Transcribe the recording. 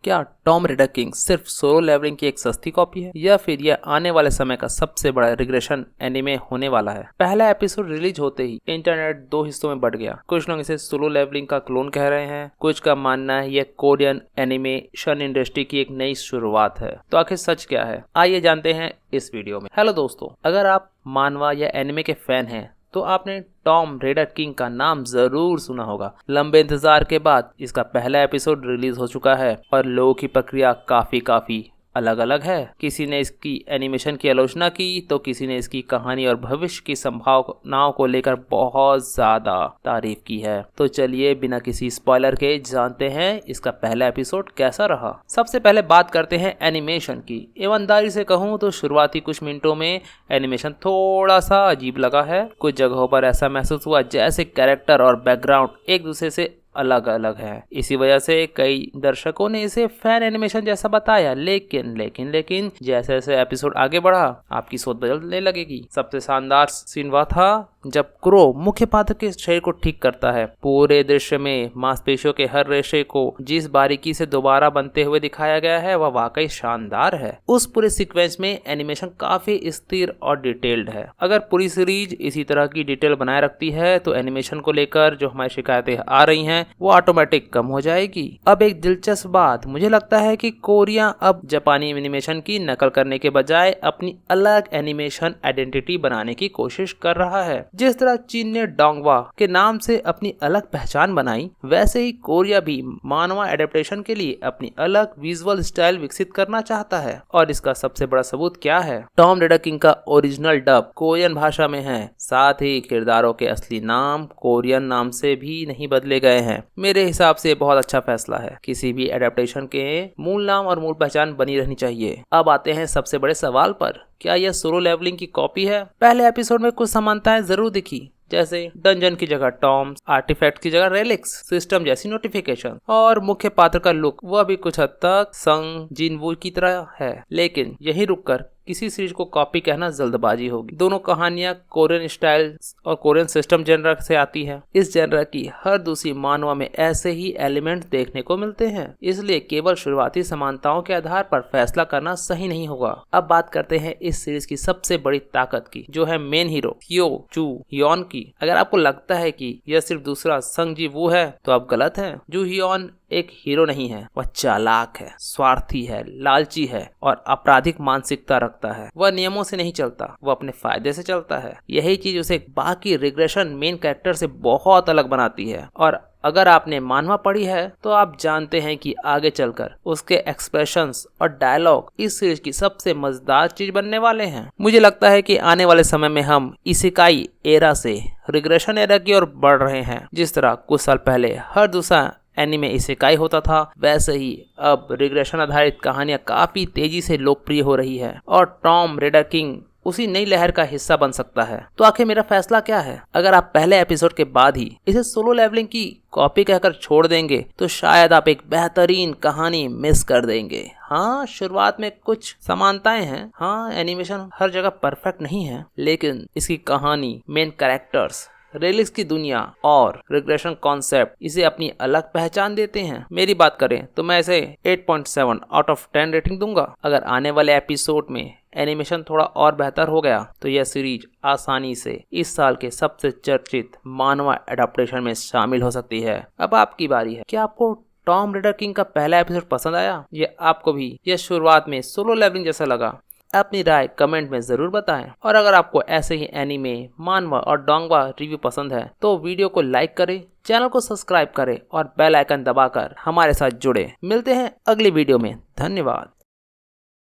क्या Tomb Raider king सिर्फ solo levelling की एक सस्ती कॉपी है या फिर यह आने वाले समय का सबसे बड़ा रिग्रेशन एनिमे होने वाला है। पहला एपिसोड रिलीज होते ही इंटरनेट दो हिस्सों में बढ़ गया। कुछ लोग इसे सोलो लेवलिंग का क्लोन कह रहे हैं, कुछ का मानना है यह कोरियन एनिमेशन इंडस्ट्री की एक नई शुरुआत है। तो आखिर सच क्या है, आइए जानते हैं इस वीडियो में। हेलो दोस्तों, अगर आप मानवा या एनिमे के फैन हैं तो आपने टॉम रेडर किंग का नाम जरूर सुना होगा। लंबे इंतजार के बाद इसका पहला एपिसोड रिलीज हो चुका है और लोगों की प्रक्रिया काफी अलग अलग है। किसी ने इसकी एनिमेशन की आलोचना की तो किसी ने इसकी कहानी और भविष्य की संभावनाओं को लेकर बहुत ज्यादा तारीफ की है। तो चलिए बिना किसी स्पॉइलर के जानते हैं इसका पहला एपिसोड कैसा रहा। सबसे पहले बात करते हैं एनिमेशन की। ईमानदारी से कहूँ तो शुरुआती कुछ मिनटों में एनिमेशन थोड़ा सा अजीब लगा है। कुछ जगहों पर ऐसा महसूस हुआ जैसे कैरेक्टर और बैकग्राउंड एक दूसरे से अलग अलग है। इसी वजह से कई दर्शकों ने इसे फैन एनिमेशन जैसा बताया। लेकिन जैसे जैसे एपिसोड आगे बढ़ा आपकी सोच बदलने लगेगी। सबसे शानदार सीन वह था जब क्रो मुख्य पात्र के शरीर को ठीक करता है। पूरे दृश्य में मांसपेशियों के हर रेशे को जिस बारीकी से दोबारा बनते हुए दिखाया गया है वह वाकई शानदार है। उस पूरे सीक्वेंस में एनिमेशन काफी स्थिर और डिटेल्ड है। अगर पूरी सीरीज इसी तरह की डिटेल बनाए रखती है तो एनिमेशन को लेकर जो हमारी शिकायतें आ रही हैं वो ऑटोमेटिक कम हो जाएगी। अब एक दिलचस्प बात, मुझे लगता है कि कोरिया अब जापानी एनिमेशन की नकल करने के बजाय अपनी अलग एनिमेशन आइडेंटिटी बनाने की कोशिश कर रहा है। जिस तरह चीन ने डोंगवा के नाम से अपनी अलग पहचान बनाई, वैसे ही कोरिया भी मानवा एडेप्टेशन के लिए अपनी अलग विजुअल स्टाइल विकसित करना चाहता है। और इसका सबसे बड़ा सबूत क्या है, टॉम रेडर किंग का ओरिजिनल डब कोरियन भाषा में है। साथ ही किरदारों के असली नाम कोरियन नाम से भी नहीं बदले गए हैं। मेरे हिसाब से बहुत अच्छा फैसला है। किसी भी एडेप्टेशन के मूल नाम और मूल पहचान बनी रहनी चाहिए। अब आते हैं सबसे बड़े सवाल पर, क्या यह सोलो लेवलिंग की कॉपी है? पहले एपिसोड में कुछ समानताएं जरूर दिखी, जैसे डंजन की जगह टॉम्स, आर्टिफैक्ट की जगह रेलिक्स, सिस्टम जैसी नोटिफिकेशन और मुख्य पात्र का लुक वह भी कुछ हद तक संग जिनवू की तरह है। लेकिन यही रुककर किसी सीरीज को कॉपी कहना जल्दबाजी होगी। दोनों कहानियां कोरियन स्टाइल और कोरियन सिस्टम जेनर से आती है। इस जेनर की हर दूसरी मानवा में ऐसे ही एलिमेंट देखने को मिलते हैं, इसलिए केवल शुरुआती समानताओं के आधार पर फैसला करना सही नहीं होगा। अब बात करते हैं इस सीरीज की सबसे बड़ी ताकत की, जो है मेन हीरो हियो चू हियोन की। अगर आपको लगता है कि यह सिर्फ दूसरा संग जी वू है तो आप गलत हैं। जू हियोन एक हीरो नहीं है, वह चालाक है, स्वार्थी है, लालची है और आपराधिक मानसिकता रखता है। वह नियमों से नहीं चलता, वह अपने फायदे से चलता है। यही चीज उसे बाकी रिग्रेशन मेन कैरेक्टर से बहुत अलग बनाती है। और अगर आपने मानवा पढ़ी है तो आप जानते हैं कि आगे चलकर उसके एक्सप्रेशंस और डायलॉग इस सीरीज की सबसे मजेदार चीज बनने वाले हैं। मुझे लगता है कि आने वाले समय में हम इसेकाई एरा से रिग्रेशन एरा की ओर बढ़ रहे हैं। जिस तरह कुछ साल पहले हर दूसरा एनीमे इसेकाई होता था, वैसे ही अब रिग्रेशन आधारित कहानियां काफी तेजी से लोकप्रिय हो रही है और टॉम रेडर किंग उसी नई लहर का हिस्सा बन सकता है। तो आखिर मेरा फैसला क्या है? अगर आप पहले एपिसोड के बाद ही इसे सोलो लेवलिंग की कॉपी कहकर छोड़ देंगे तो शायद आप एक बेहतरीन कहानी मिस कर देंगे। हाँ, शुरुआत में कुछ समानताएं हैं। हाँ, एनिमेशन हर जगह परफेक्ट नहीं है, लेकिन इसकी कहानी, मेन कैरेक्टर्स, रेलिक्स की दुनिया और रिग्रेशन कॉन्सेप्ट इसे अपनी अलग पहचान देते हैं। मेरी बात करें तो मैं इसे 8.7 आउट ऑफ 10 रेटिंग दूंगा। अगर आने वाले एपिसोड में एनिमेशन थोड़ा और बेहतर हो गया तो यह सीरीज आसानी से इस साल के सबसे चर्चित मानवा एडाप्टेशन में शामिल हो सकती है। अब आपकी बारी है। क्या आपको टॉम रेडर किंग का पहला एपिसोड पसंद आया या आपको भी यह शुरुआत में सोलो लेवलिंग जैसा लगा? अपनी राय कमेंट में जरूर बताएं। और अगर आपको ऐसे ही एनीमे, मानवा और डोंगवा रिव्यू पसंद है तो वीडियो को लाइक करें, चैनल को सब्सक्राइब करें और बेल आइकन दबाकर हमारे साथ जुड़े। मिलते हैं अगली वीडियो में। धन्यवाद।